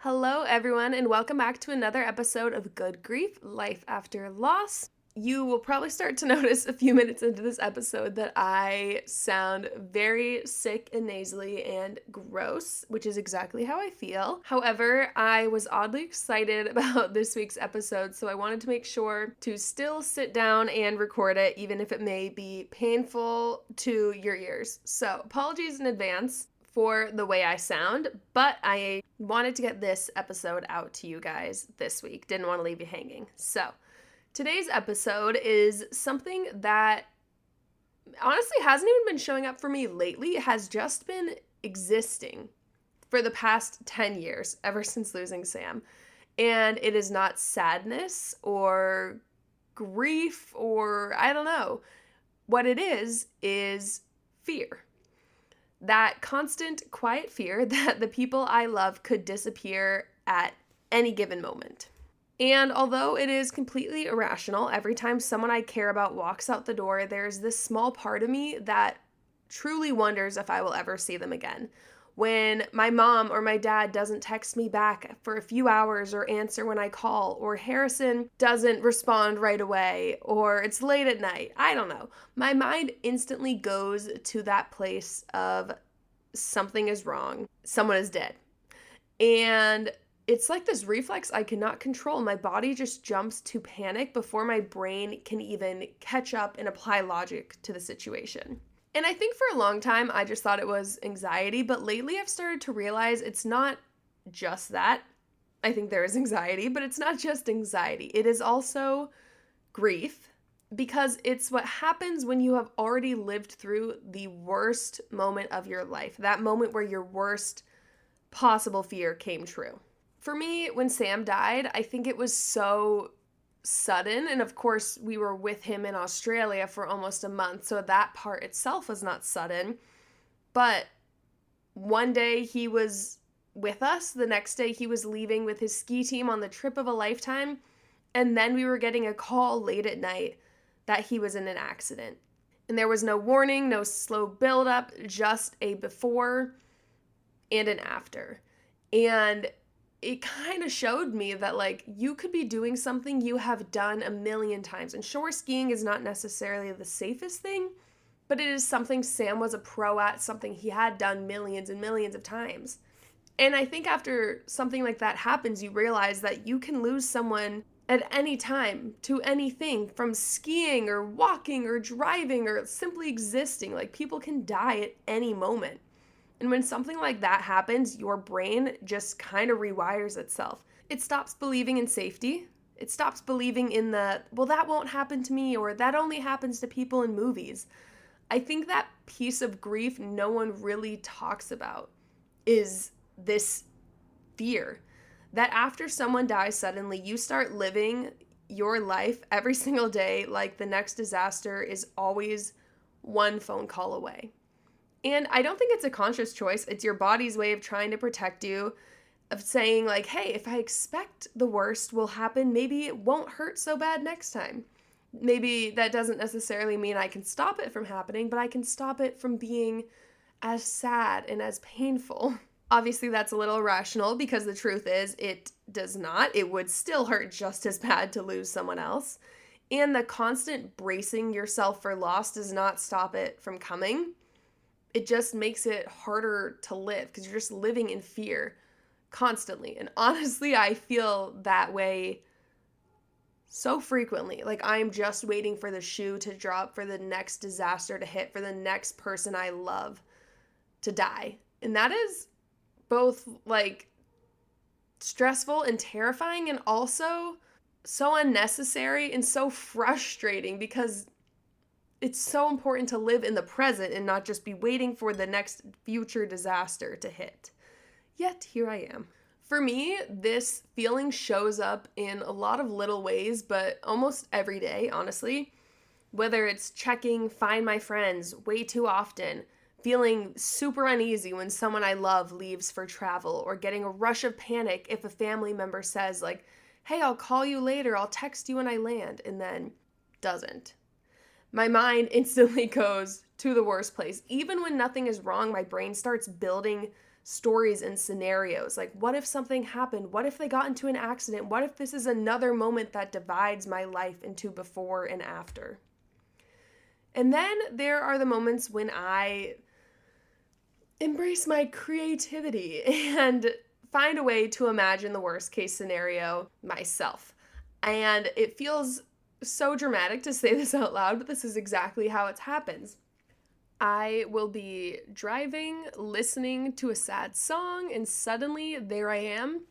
Hello, everyone, and welcome back to another episode of Good Grief Life After Loss. You will probably start to notice a few minutes into this episode that I sound very sick and nasally and gross, which is exactly how I feel. However, I was oddly excited about this week's episode, so I wanted to make sure to still sit down and record it, even if it may be painful to your ears. So, apologies in advance for the way I sound, but I wanted to get this episode out to you guys this week. Didn't want to leave you hanging. So, today's episode is something that honestly hasn't even been showing up for me lately. It has just been existing for the past 10 years, ever since losing Sam. And it is not sadness or grief or I don't know. What it is fear. That constant, quiet fear that the people I love could disappear at any given moment. And although it is completely irrational, every time someone I care about walks out the door, there's this small part of me that truly wonders if I will ever see them again. When my mom or my dad doesn't text me back for a few hours or answer when I call, or Harrison doesn't respond right away, or it's late at night, I don't know. My mind instantly goes to that place of something is wrong, someone is dead. And it's like this reflex I cannot control. My body just jumps to panic before my brain can even catch up and apply logic to the situation. And I think for a long time, I just thought it was anxiety, but lately I've started to realize it's not just that. I think there is anxiety, but it's not just anxiety. It is also grief, because it's what happens when you have already lived through the worst moment of your life, that moment where your worst possible fear came true. For me, when Sam died, I think it was so sudden, and of course we were with him in Australia for almost a month, so that part itself was not sudden. But one day he was with us, the next day he was leaving with his ski team on the trip of a lifetime, and then we were getting a call late at night that he was in an accident. And there was no warning, no slow buildup, just a before and an after. And it kind of showed me that, like, you could be doing something you have done a million times. And sure, skiing is not necessarily the safest thing, but it is something Sam was a pro at, something he had done millions and millions of times. And I think after something like that happens, you realize that you can lose someone at any time to anything, from skiing or walking or driving or simply existing. Like, people can die at any moment. And when something like that happens, your brain just kind of rewires itself. It stops believing in safety. It stops believing in well, that won't happen to me, or that only happens to people in movies. I think that piece of grief no one really talks about is this fear that after someone dies suddenly, you start living your life every single day like the next disaster is always one phone call away. And I don't think it's a conscious choice. It's your body's way of trying to protect you, of saying, like, hey, if I expect the worst will happen, maybe it won't hurt so bad next time. Maybe that doesn't necessarily mean I can stop it from happening, but I can stop it from being as sad and as painful. Obviously, that's a little irrational, because the truth is it does not. It would still hurt just as bad to lose someone else. And the constant bracing yourself for loss does not stop it from coming. It just makes it harder to live, because you're just living in fear constantly. And honestly, I feel that way so frequently. Like, I'm just waiting for the shoe to drop, for the next disaster to hit, for the next person I love to die. And that is both, like, stressful and terrifying, and also so unnecessary and so frustrating, because it's so important to live in the present and not just be waiting for the next future disaster to hit. Yet, here I am. For me, this feeling shows up in a lot of little ways, but almost every day, honestly. Whether it's checking Find My Friends way too often, feeling super uneasy when someone I love leaves for travel, or getting a rush of panic if a family member says, like, hey, I'll call you later, I'll text you when I land, and then doesn't. My mind instantly goes to the worst place. Even when nothing is wrong, my brain starts building stories and scenarios. Like, what if something happened? What if they got into an accident? What if this is another moment that divides my life into before and after? And then there are the moments when I embrace my creativity and find a way to imagine the worst case scenario myself. And it feels so dramatic to say this out loud, but this is exactly how it happens. I will be driving, listening to a sad song, and suddenly there I am,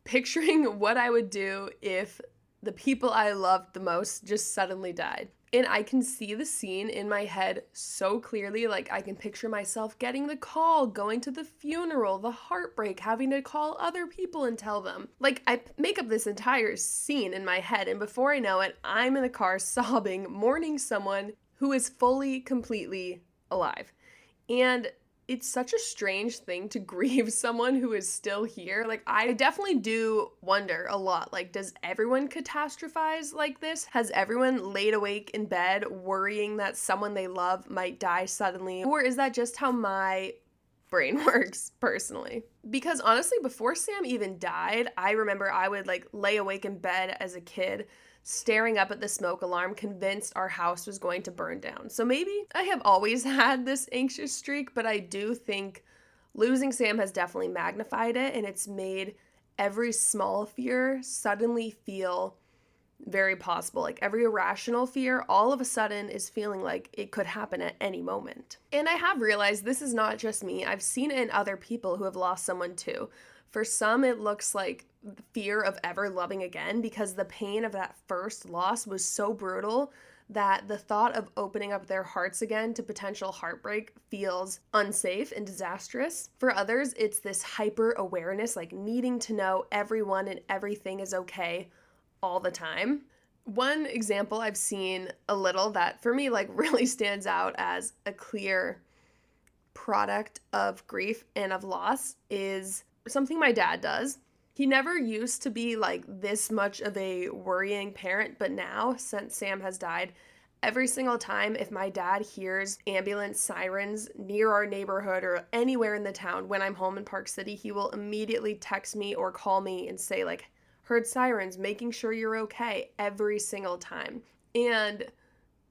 picturing what I would do if the people I loved the most just suddenly died. And I can see the scene in my head so clearly. Like, I can picture myself getting the call, going to the funeral, the heartbreak, having to call other people and tell them. Like, I make up this entire scene in my head, and before I know it, I'm in the car sobbing, mourning someone who is fully, completely alive. And it's such a strange thing to grieve someone who is still here. Like, I definitely do wonder a lot, like, does everyone catastrophize like this? Has everyone laid awake in bed worrying that someone they love might die suddenly? Or is that just how my brain works personally? Because honestly, before Sam even died, I remember I would like lay awake in bed as a kid, staring up at the smoke alarm, convinced our house was going to burn down. So maybe I have always had this anxious streak, but I do think losing Sam has definitely magnified it, and it's made every small fear suddenly feel very possible. Like, every irrational fear all of a sudden is feeling like it could happen at any moment. And I have realized this is not just me. I've seen it in other people who have lost someone too. For some, it looks like the fear of ever loving again, because the pain of that first loss was so brutal that the thought of opening up their hearts again to potential heartbreak feels unsafe and disastrous. For others, it's this hyper awareness, like needing to know everyone and everything is okay all the time. One example I've seen a little that for me like really stands out as a clear product of grief and of loss is something my dad does. He never used to be like this much of a worrying parent, but now, since Sam has died, every single time if my dad hears ambulance sirens near our neighborhood or anywhere in the town when I'm home in Park City, he will immediately text me or call me and say like, heard sirens, making sure you're okay, every single time. And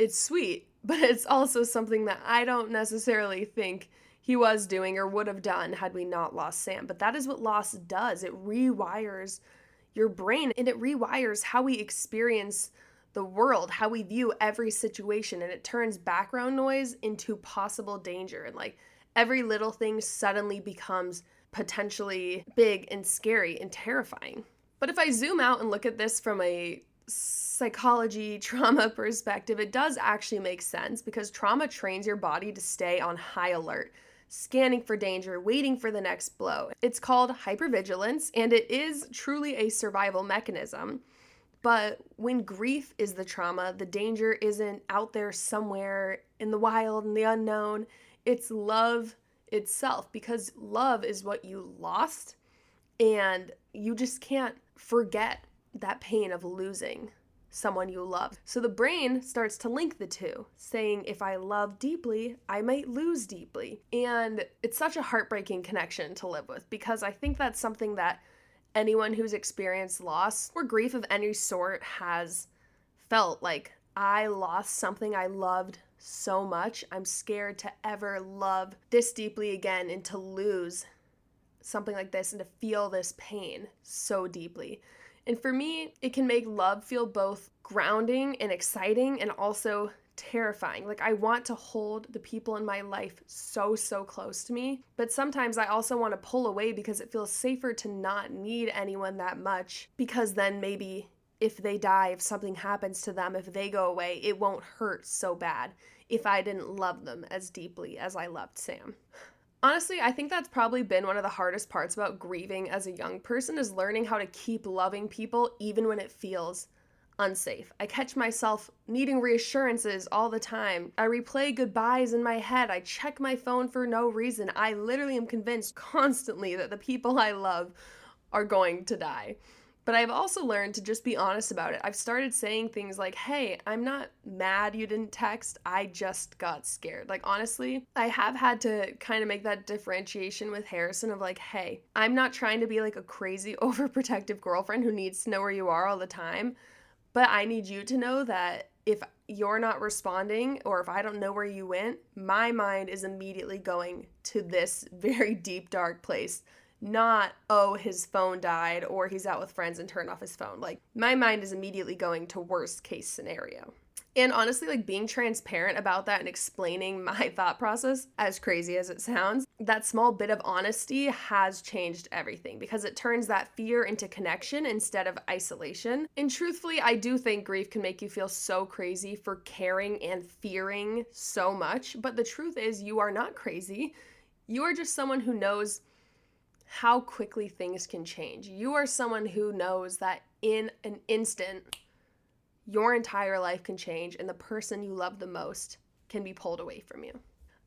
it's sweet, but it's also something that I don't necessarily think he was doing or would have done had we not lost Sam. But that is what loss does. It rewires your brain, and it rewires how we experience the world, how we view every situation, and it turns background noise into possible danger. And like, every little thing suddenly becomes potentially big and scary and terrifying. But if I zoom out and look at this from a psychology trauma perspective, it does actually make sense, because trauma trains your body to stay on high alert, scanning for danger, waiting for the next blow. It's called hypervigilance, and it is truly a survival mechanism. But when grief is the trauma, the danger isn't out there somewhere in the wild and the unknown. It's love itself, because love is what you lost, and you just can't forget that pain of losing someone you love. So the brain starts to link the two, saying, if I love deeply, I might lose deeply. And it's such a heartbreaking connection to live with, because I think that's something that anyone who's experienced loss or grief of any sort has felt. Like, I lost something I loved so much. I'm scared to ever love this deeply again, and to lose something like this and to feel this pain so deeply. And for me, it can make love feel both grounding and exciting, and also terrifying. Like, I want to hold the people in my life so close to me, but sometimes I also want to pull away, because it feels safer to not need anyone that much, because then maybe if they die, if something happens to them, if they go away, it won't hurt so bad if I didn't love them as deeply as I loved Sam. Honestly, I think that's probably been one of the hardest parts about grieving as a young person, is learning how to keep loving people even when it feels unsafe. I catch myself needing reassurances all the time. I replay goodbyes in my head. I check my phone for no reason. I literally am convinced constantly that the people I love are going to die. But I've also learned to just be honest about it. I've started saying things like, hey, I'm not mad you didn't text. I just got scared. Like, honestly, I have had to kind of make that differentiation with Harrison of like, hey, I'm not trying to be like a crazy overprotective girlfriend who needs to know where you are all the time. But I need you to know that if you're not responding or if I don't know where you went, my mind is immediately going to this very deep, dark place. Not, oh, his phone died or he's out with friends and turned off his phone. Like, my mind is immediately going to worst case scenario. And honestly, like, being transparent about that and explaining my thought process, as crazy as it sounds, that small bit of honesty has changed everything because it turns that fear into connection instead of isolation. And truthfully, I do think grief can make you feel so crazy for caring and fearing so much. But the truth is, you are not crazy. You are just someone who knows how quickly things can change. You are someone who knows that in an instant, your entire life can change and the person you love the most can be pulled away from you.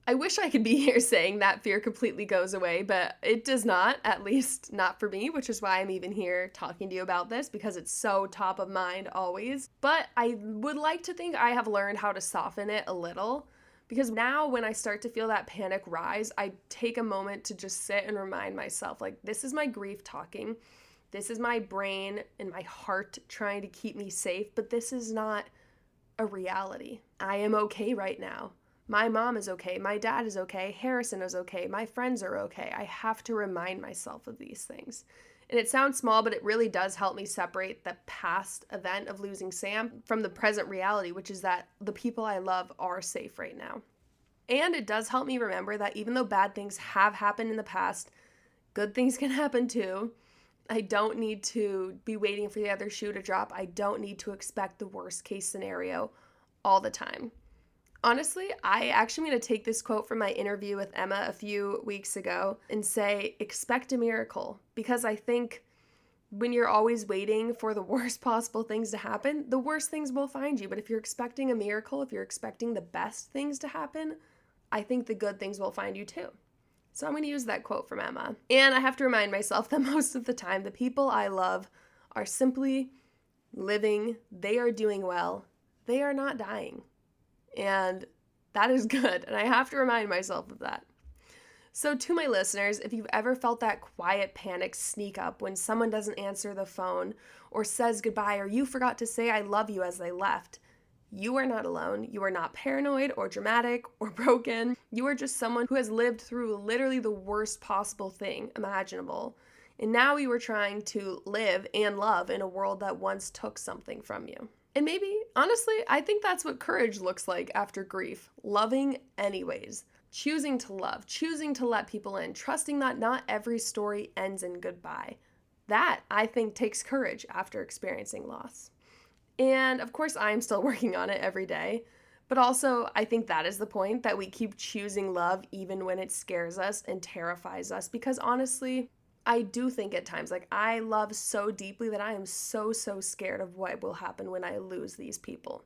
I wish I could be here saying that fear completely goes away, but it does not, at least not for me, which is why I'm even here talking to you about this because it's so top of mind always. But I would like to think I have learned how to soften it a little. Because now when I start to feel that panic rise, I take a moment to just sit and remind myself, like, this is my grief talking. This is my brain and my heart trying to keep me safe, but this is not a reality. I am okay right now. My mom is okay. My dad is okay. Harrison is okay. My friends are okay. I have to remind myself of these things. And it sounds small, but it really does help me separate the past event of losing Sam from the present reality, which is that the people I love are safe right now. And it does help me remember that even though bad things have happened in the past, good things can happen too. I don't need to be waiting for the other shoe to drop. I don't need to expect the worst case scenario all the time. Honestly, I actually am going to take this quote from my interview with Emma a few weeks ago and say, expect a miracle. Because I think when you're always waiting for the worst possible things to happen, the worst things will find you. But if you're expecting a miracle, if you're expecting the best things to happen, I think the good things will find you too. So I'm going to use that quote from Emma. And I have to remind myself that most of the time, the people I love are simply living. They are doing well. They are not dying. And that is good. And I have to remind myself of that. So to my listeners, if you've ever felt that quiet panic sneak up when someone doesn't answer the phone or says goodbye or you forgot to say I love you as they left, you are not alone. You are not paranoid or dramatic or broken. You are just someone who has lived through literally the worst possible thing imaginable. And now you are trying to live and love in a world that once took something from you. And maybe, honestly, I think that's what courage looks like after grief. Loving anyways. Choosing to love. Choosing to let people in. Trusting that not every story ends in goodbye. That, I think, takes courage after experiencing loss. And, of course, I'm still working on it every day. But also, I think that is the point, that we keep choosing love even when it scares us and terrifies us. Because, honestly, I do think at times, like, I love so deeply that I am so scared of what will happen when I lose these people.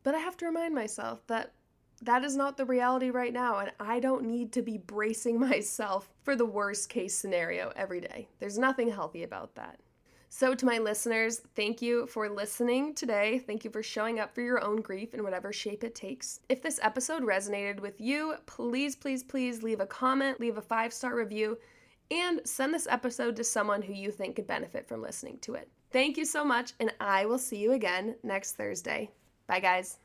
But I have to remind myself that that is not the reality right now, and I don't need to be bracing myself for the worst case scenario every day. There's nothing healthy about that. So to my listeners, thank you for listening today. Thank you for showing up for your own grief in whatever shape it takes. If this episode resonated with you, please leave a comment, leave a 5-star review, and send this episode to someone who you think could benefit from listening to it. Thank you so much, and I will see you again next Thursday. Bye, guys.